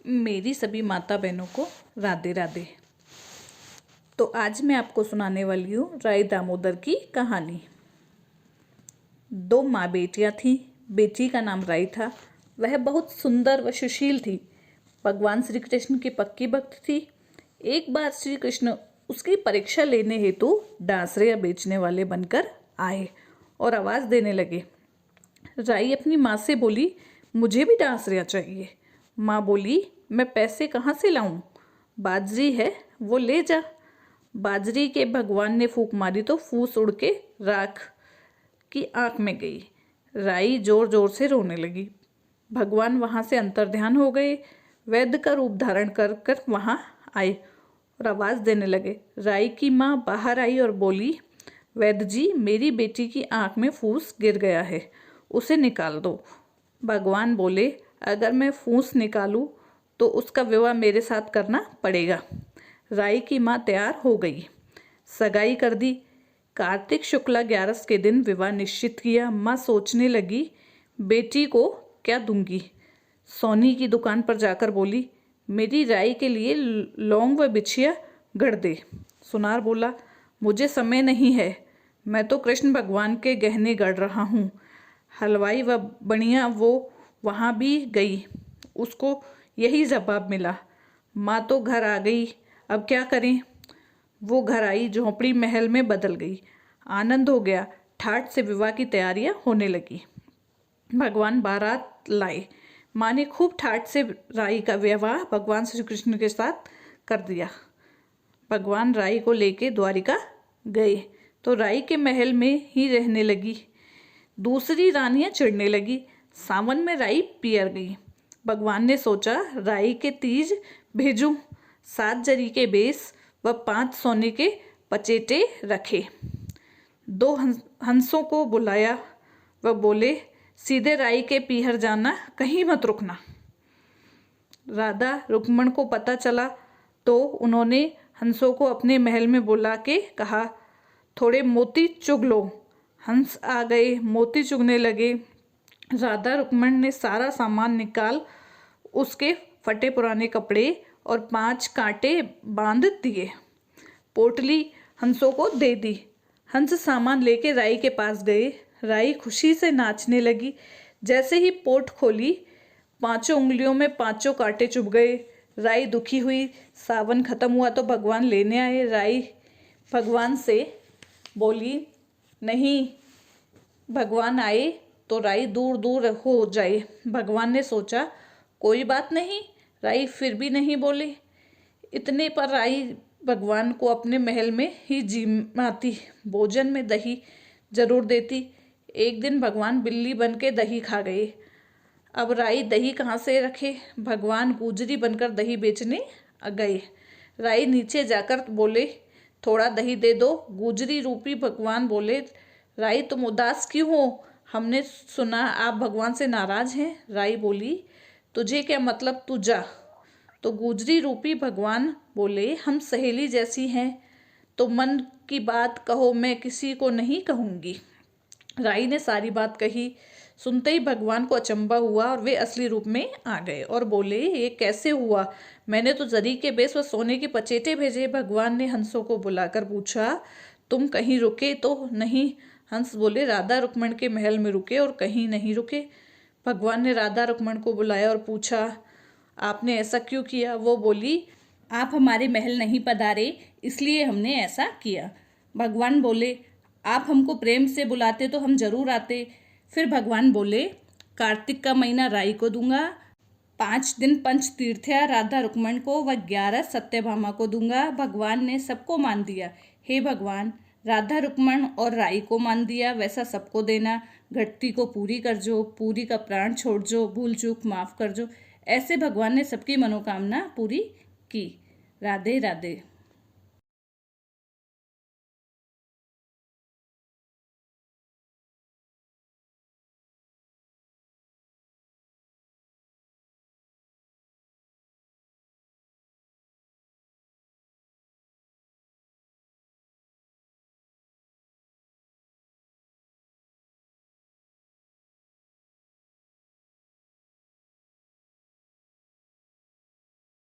मेरी सभी माता बहनों को राधे राधे। तो आज मैं आपको सुनाने वाली हूँ राई दामोदर की कहानी। दो माँ बेटियाँ थीं। बेटी का नाम राई था। वह बहुत सुंदर व सुशील थी। भगवान श्री कृष्ण की पक्की भक्त थी। एक बार श्री कृष्ण उसकी परीक्षा लेने हेतु डांसरिया बेचने वाले बनकर आए और आवाज़ देने लगे। राई अपनी माँ से बोली, मुझे भी डांसरिया चाहिए। माँ बोली, मैं पैसे कहाँ से लाऊं? बाजरी है, वो ले जा। बाजरी के भगवान ने फूंक मारी तो फूस उड़ के राख की आंख में गई। राई जोर जोर से रोने लगी। भगवान वहां से अंतर्ध्यान हो गए। वैद्य का रूप धारण कर कर वहां आए और आवाज देने लगे। राई की माँ बाहर आई और बोली, वैद्य जी, मेरी बेटी की आंख में फूस गिर गया है, उसे निकाल दो। भगवान बोले, अगर मैं फूस निकालूं तो उसका विवाह मेरे साथ करना पड़ेगा। राई की माँ तैयार हो गई, सगाई कर दी। कार्तिक शुक्ला 11 के दिन विवाह निश्चित किया। माँ सोचने लगी, बेटी को क्या दूंगी। सोनी की दुकान पर जाकर बोली, मेरी राई के लिए लौंग व बिछिया गढ़ दे। सुनार बोला, मुझे समय नहीं है, मैं तो कृष्ण भगवान के गहने गढ़ रहा हूँ। हलवाई व बनिया वो वहाँ भी गई, उसको यही जवाब मिला। माँ तो घर आ गई, अब क्या करें। वो घर आई, झोंपड़ी महल में बदल गई। आनंद हो गया। ठाठ से विवाह की तैयारियां होने लगी। भगवान बारात लाए। माँ ने खूब ठाठ से राई का विवाह भगवान श्री कृष्ण के साथ कर दिया। भगवान राई को लेके द्वारिका गए तो राई के महल में ही रहने लगी। दूसरी रानियां चिढ़ने लगी। सावन में राई पियर गई। भगवान ने सोचा, राई के तीज भेजूं। 7 जरी के बेस व 5 सोने के पचेटे रखे। 2 हंसों को बुलाया व बोले, सीधे राई के पीहर जाना, कहीं मत रुकना। राधा रुक्मण को पता चला तो उन्होंने हंसों को अपने महल में बुला के कहा, थोड़े मोती चुग लो। हंस आ गए, मोती चुगने लगे। राधा रुक्मण ने सारा सामान निकाल उसके फटे पुराने कपड़े और 5 कांटे बांध दिए। पोटली हंसों को दे दी। हंस सामान लेके राई के पास गए। राई खुशी से नाचने लगी। जैसे ही पोट खोली, 5 उंगलियों में 5 कांटे चुभ गए। राई दुखी हुई। सावन खत्म हुआ तो भगवान लेने आए। राई भगवान से बोली, नहीं, भगवान आए तो राई दूर दूर हो जाए। भगवान ने सोचा, कोई बात नहीं। राई फिर भी नहीं बोले। इतने पर राई भगवान को अपने महल में ही जिमाती, भोजन में दही जरूर देती। एक दिन भगवान बिल्ली बन के दही खा गए। अब राई दही कहाँ से रखे। भगवान गुजरी बनकर दही बेचने गए। राई नीचे जाकर बोले, थोड़ा दही दे दो। गुजरी रूपी भगवान बोले, राई तुम उदास क्यों हो? हमने सुना आप भगवान से नाराज हैं। राई बोली, तुझे क्या मतलब, तू जा। तो गुजरी रूपी भगवान बोले, हम सहेली जैसी हैं, तो मन की बात कहो, मैं किसी को नहीं कहूँगी। राई ने सारी बात कही। सुनते ही भगवान को अचंभा हुआ और वे असली रूप में आ गए और बोले, ये कैसे हुआ? मैंने तो जरी के बेस व सोने के पचेटे भेजे। भगवान ने हंसों को बुलाकर पूछा, तुम कहीं रुके तो नहीं? हंस बोले, राधा रुक्मण के महल में रुके और कहीं नहीं रुके। भगवान ने राधा रुक्मण को बुलाया और पूछा, आपने ऐसा क्यों किया? वो बोली, आप हमारे महल नहीं पधारे, इसलिए हमने ऐसा किया। भगवान बोले, आप हमको प्रेम से बुलाते तो हम जरूर आते। फिर भगवान बोले, कार्तिक का महीना राई को दूंगा, 5 दिन पंच तीर्थया राधा रुक्मण को व 11 सत्यभामा को दूंगा। भगवान ने सबको मान दिया। हे भगवान, राधा रुक्मण और राई को मान दिया, वैसा सबको देना। घटती को पूरी कर जो, पूरी का प्राण छोड़ जो, भूल चूक माफ कर जो। ऐसे भगवान ने सबकी मनोकामना पूरी की। राधे राधे।